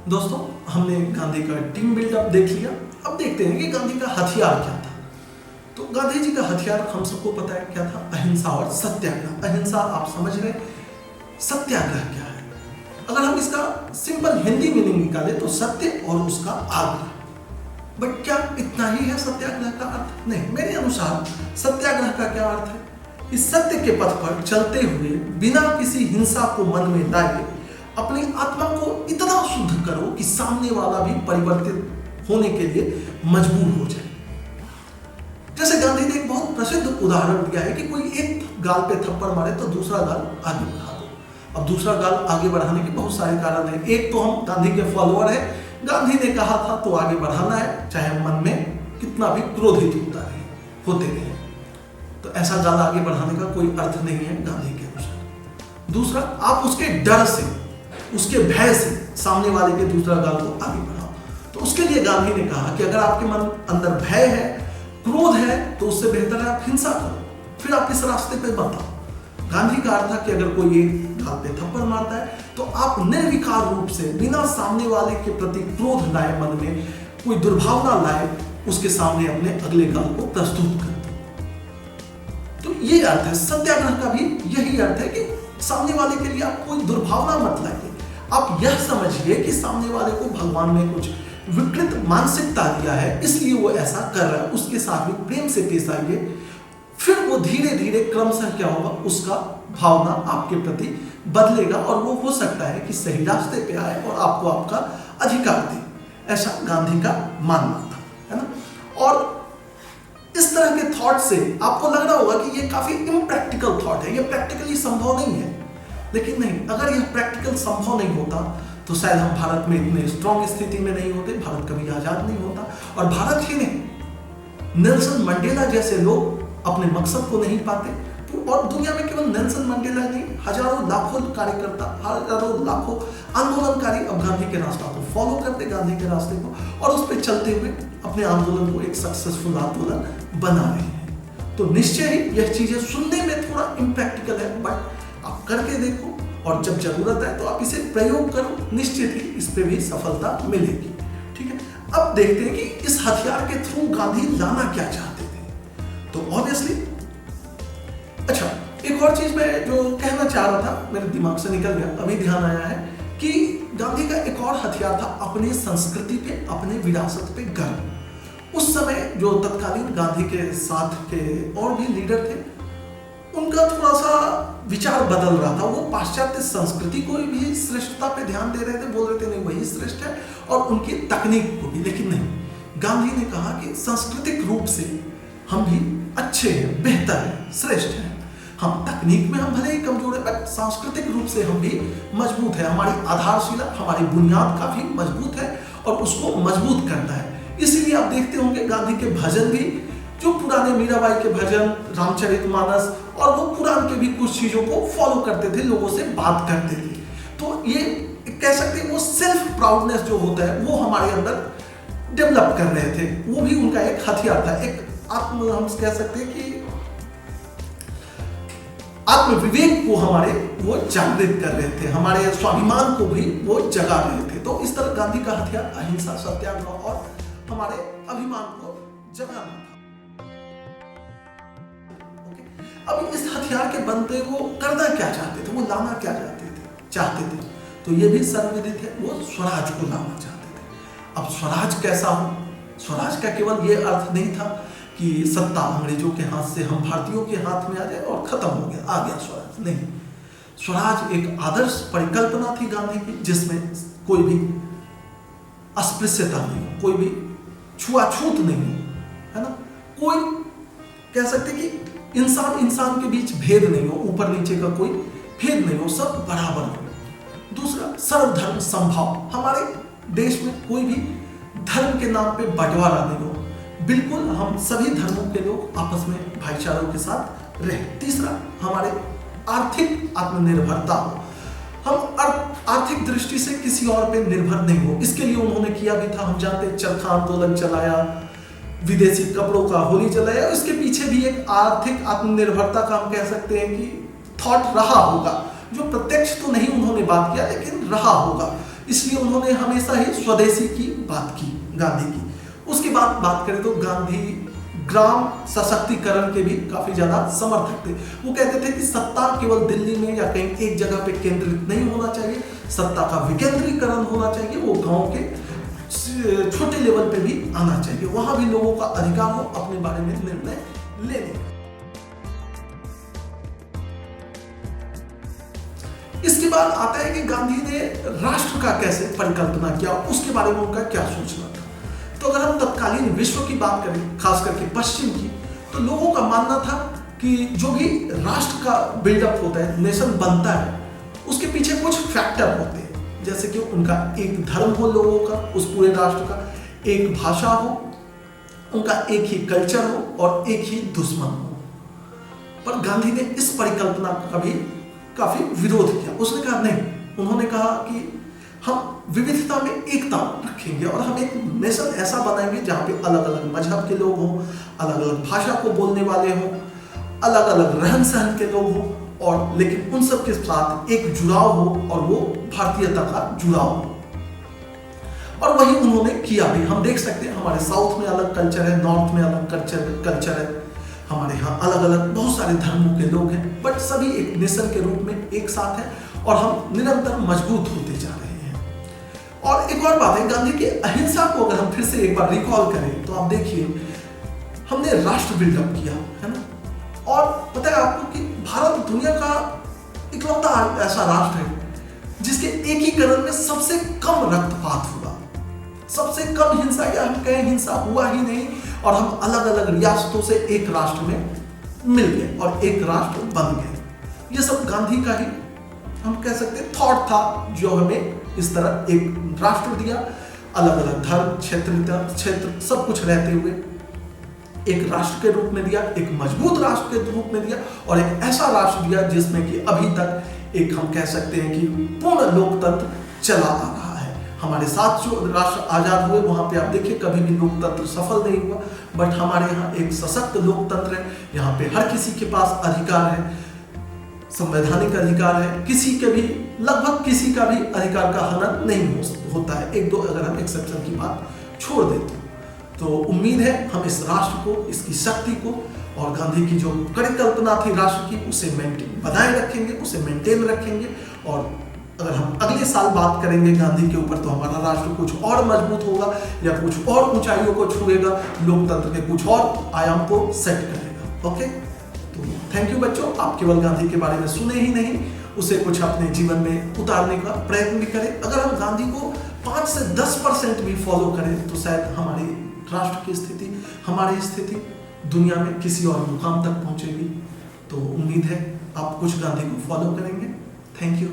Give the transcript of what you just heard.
दोस्तों, हमने गांधी का टीम बिल्डअप देख लिया। अब देखते हैं कि गांधी का हथियार क्या था। तो गांधी जी का हथियार हम सबको पता है क्या था, अहिंसा और सत्याग्रह। अहिंसा आप समझ रहे, सत्याग्रह क्या है? अगर हम इसका सिंपल हिंदी मीनिंग निकाले तो सत्य और उसका आग्रह। बट क्या इतना ही है सत्याग्रह का अर्थ? नहीं, मेरे अनुसार सत्याग्रह का क्या अर्थ है? इस सत्य के पथ पर चलते हुए बिना किसी हिंसा को मन में लाए अपनी आत्मा को इतना शुद्ध करो कि सामने वाला भी परिवर्तित होने के लिए मजबूर हो जाए। जैसे गांधी ने एक बहुत प्रसिद्ध उदाहरण दिया है कि कोई एक गाल पे थप्पड़ मारे तो दूसरा गाल आगे बढ़ा दो। अब दूसरा गाल आगे बढ़ाने के बहुत सारे कारण हैं। एक तो हम गांधी के फॉलोअर हैं, गांधी ने कहा था तो आगे बढ़ाना है, चाहे मन में कितना भी क्रोधित होते रहे। तो ऐसा गाल आगे बढ़ाने का कोई अर्थ नहीं है गांधी के अनुसार। दूसरा, आप उसके डर से, उसके भय से सामने वाले के दूसरा गाल को आगे बढ़ाओ। तो उसके लिए गांधी ने कहा कि अगर आपके मन अंदर भय है, क्रोध है, तो उससे बेहतर है आप हिंसा करो, फिर आप इस रास्ते पे मत आओ। गांधी का अर्थ था कि अगर कोई एक गाल पे थप्पड़ मारता है तो आप निर्विकार रूप से बिना सामने वाले के प्रति क्रोध लाए, मन में कोई दुर्भावना लाए, उसके सामने अपने अगले गाल को प्रस्तुत कर दो। तो ये अर्थ है सत्याग्रह का, भी यही अर्थ है कि सामने वाले के लिए आप कोई दुर्भावना मत लाइए। आप यह समझिए कि सामने वाले को भगवान ने कुछ विकृत मानसिकता दिया है, इसलिए वो ऐसा कर रहा है। उसके साथ भी प्रेम से पेश आइए, फिर वो धीरे धीरे क्रमशः क्या होगा, उसका भावना आपके प्रति बदलेगा और वो हो सकता है कि सही रास्ते पे आए और आपको आपका अधिकार दे। ऐसा गांधी का मानना था, है ना। और इस तरह के थॉट से आपको लग रहा होगा कि ये काफी इम्प्रैक्टिकल थॉट है, ये प्रैक्टिकली संभव नहीं है। लेकिन नहीं, अगर यह प्रैक्टिकल संभव नहीं होता तो शायद हम भारत में इतने स्ट्रॉन्ग स्थिति में नहीं होते, भारत कभी आजाद नहीं होता। और भारत ही नहीं, नेल्सन मंडेला जैसे लोग अपने मकसद को नहीं पाते। और दुनिया में केवल नेल्सन मंडेला नहीं, हजारों लाखों कार्यकर्ता, हजारों लाखों आंदोलनकारी अब गांधी के रास्ते को फॉलो करते, गांधी के रास्ते को, और उस पर चलते हुए अपने आंदोलन को एक सक्सेसफुल आंदोलन बना रहे हैं। तो निश्चय ही यह चीजें सुनने में थोड़ा इम्प्रैक्टिकल है, बट आप करके देखो और जब जरूरत है तो आप इसे प्रयोग करो, निश्चित ही इस पे भी सफलता मिलेगी। ठीक है, अब देखते हैं कि इस हथियार के थ्रू गांधी लाना क्या चाहते थे। तो ऑब्वियसली, अच्छा, एक और चीज मैं जो कहना चाह रहा था, मेरे दिमाग से निकल गया, अभी ध्यान आया है कि गांधी का एक और हथियार था अपनी संस्कृति पे, अपने विरासत पे गर्व। उस समय जो तत्कालीन गांधी के साथ के और भी लीडर थे, उनका थोड़ा सा विचार बदल रहा था। वो पाश्चात्य संस्कृति को भी श्रेष्ठता पे ध्यान दे रहे थे, बोल रहे थे नहीं वही श्रेष्ठ है, और उनकी तकनीक को भी। लेकिन नहीं, गांधी ने कहा कि सांस्कृतिक रूप से हम भी अच्छे हैं, बेहतर हैं, श्रेष्ठ हैं। हम तकनीक में हम भले ही कमजोर है, बट सांस्कृतिक रूप से हम भी मजबूत है। हमारी आधारशिला, हमारी बुनियाद काफी मजबूत है और उसको मजबूत करना है। इसलिए आप देखते होंगे गांधी के भजन भी, जो पुराने मीराबाई के भजन, रामचरितमानस, और वो पुराण के भी कुछ चीजों को फॉलो करते थे, लोगों से बात करते थे। तो ये कह सकते हैं वो सेल्फ प्राउडनेस जो होता है वो हमारे अंदर डेवलप कर रहे थे। वो भी उनका एक हथियार था, एक आत्म, हम कह सकते हैं कि आत्म विवेक को हमारे वो जागृत कर रहे थे, हमारे स्वाभिमान को भी वो जगा रहे थे। तो इस तरह गांधी का हथियार अहिंसा, सत्याग्रह और हमारे अभिमान को जगाना था। अब इस हथियार के बनते वो करना क्या चाहते थे, वो लाना क्या चाहते थे, तो ये भी सर्वविदित है, वो स्वराज को लाना चाहते थे। अब स्वराज कैसा हो? स्वराज का केवल ये अर्थ नहीं था कि सत्ता अंग्रेजों के हाथ से हम भारतीयों के हाथ में आ जाए और खत्म हो गया, आ गया स्वराज। नहीं, स्वराज एक आदर्श परिकल्पना थी गांधी की, जिसमें कोई भी अस्पृश्यता नहीं हो, कोई भी छुआछूत नहीं हो, है ना। कोई कह सकते कि इंसान के बीच भेद नहीं हो, ऊपर नीचे का कोई भेद नहीं हो, सब बराबर हो। दूसरा, सर्वधर्म समभाव, हमारे देश में कोई भी धर्म के नाम पे बंटवारा नहीं हो, बिल्कुल हम सभी धर्मों के लोग आपस में भाईचारों के साथ रहे। तीसरा, हमारे आर्थिक आत्मनिर्भरता हो, हम आर्थिक दृष्टि से किसी और पे निर्भर नहीं हो। इसके लिए उन्होंने किया भी था, हम जानते, चरखा आंदोलन चलाया, विदेशी कपड़ों का होली चलाया। इसके पीछे भी एक आर्थिक आत्मनिर्भरता का, हम कह सकते हैं कि थॉट रहा होगा, जो प्रत्यक्ष तो नहीं उन्होंने बात किया, लेकिन रहा होगा। इसलिए उन्होंने हमेशा ही स्वदेशी की बात की, गांधी की। उसके बाद बात करें तो गांधी ग्राम सशक्तिकरण के भी काफी ज्यादा समर्थक थे। वो कहते थे कि सत्ता केवल दिल्ली में या कहीं एक जगह पे केंद्रित नहीं होना चाहिए, सत्ता का विकेंद्रीकरण होना चाहिए, वो गांव के छोटे लेवल पे भी आना चाहिए, वहां भी लोगों का अधिकार हो अपने बारे में निर्णय लेने का। इसके बाद आता है कि गांधी ने राष्ट्र का कैसे परिकल्पना किया, उसके बारे में उनका क्या सोचना था। तो अगर हम तत्कालीन विश्व की बात करें, खास करके पश्चिम की, तो लोगों का मानना था कि जो भी राष्ट्र का बिल्डअप होता है, नेशन बनता है, उसके पीछे कुछ फैक्टर होते हैं, जैसे कि उनका एक धर्म हो लोगों का, उस पूरे राष्ट्र का एक भाषा हो, उनका एक ही कल्चर हो और एक ही दुश्मन हो। पर गांधी ने इस परिकल्पना का भी काफी विरोध किया। उसने कहा नहीं, उन्होंने कहा कि हम विविधता में एकता रखेंगे और हम एक नेशन ऐसा बनाएंगे जहाँ पे अलग अलग मजहब के लोग हों, अलग अलग भाषा को बोलने वाले हों, अलग अलग रहन सहन के लोग हों, और लेकिन उन सब के साथ एक जुड़ाव हो और वो भारतीयता का जुड़ाव हो। और वही उन्होंने किया भी। हम देख सकते हैं हमारे साउथ में अलग कल्चर है, नॉर्थ में अलग कल्चर है, हमारे यहाँ अलग अलग बहुत सारे धर्मों के लोग हैं, बट सभी एक नेशन के रूप में एक साथ हैं और हम निरंतर मजबूत होते जा रहे हैं। और एक और बात है, गांधी की अहिंसा को अगर हम फिर से एक बार रिकॉल करें तो आप देखिए, हमने राष्ट्र बिल्डअप किया है ना, और पता है आपको कि भारत दुनिया का इकलौता ऐसा राष्ट्र है जिसके एकीकरण में सबसे कम रक्तपात हुआ, सबसे कम हिंसा, या हम कहें हिंसा हुआ ही नहीं, और हम अलग अलग रियासतों से एक राष्ट्र में मिल गए और एक राष्ट्र बन गए। ये सब गांधी का ही हम कह सकते हैं थॉट था, जो हमें इस तरह एक राष्ट्र दिया, अलग अलग धर्म, क्षेत्र सब कुछ रहते हुए एक राष्ट्र के रूप में दिया, एक मजबूत राष्ट्र के रूप में दिया, और एक ऐसा राष्ट्र दिया जिसमें कि अभी तक एक हम कह सकते हैं कि पूर्ण लोकतंत्र चला आ रहा है। हमारे साथ जो राष्ट्र आजाद हुए वहां पे आप देखिए कभी भी लोकतंत्र सफल नहीं हुआ, बट हमारे यहाँ एक सशक्त लोकतंत्र है। यहाँ पे हर किसी के पास अधिकार है, संवैधानिक अधिकार है, किसी के भी, लगभग किसी का भी अधिकार का हनन नहीं होता है, एक दो अगर हम एक्सेप्शन की बात छोड़ देते हैं। तो उम्मीद है हम इस राष्ट्र को, इसकी शक्ति को और गांधी की जो परिकल्पना थी राष्ट्र की, उसे बनाए रखेंगे, उसे मेंटेन रखेंगे। और अगर हम अगले साल बात करेंगे गांधी के ऊपर तो हमारा राष्ट्र कुछ और मजबूत होगा या कुछ और ऊंचाइयों को छुएगा, लोकतंत्र के कुछ और आयाम को सेट करेगा। ओके, तो थैंक यू बच्चों। आप केवल गांधी के बारे में सुने ही नहीं, उसे कुछ अपने जीवन में उतारने का प्रयत्न भी करें। अगर हम गांधी को 5 से 10% भी फॉलो करें तो शायद हमारी राष्ट्र की स्थिति, हमारी स्थिति दुनिया में किसी और मुकाम तक पहुंचेगी। तो उम्मीद है आप कुछ गांधी को फॉलो करेंगे। Thank you.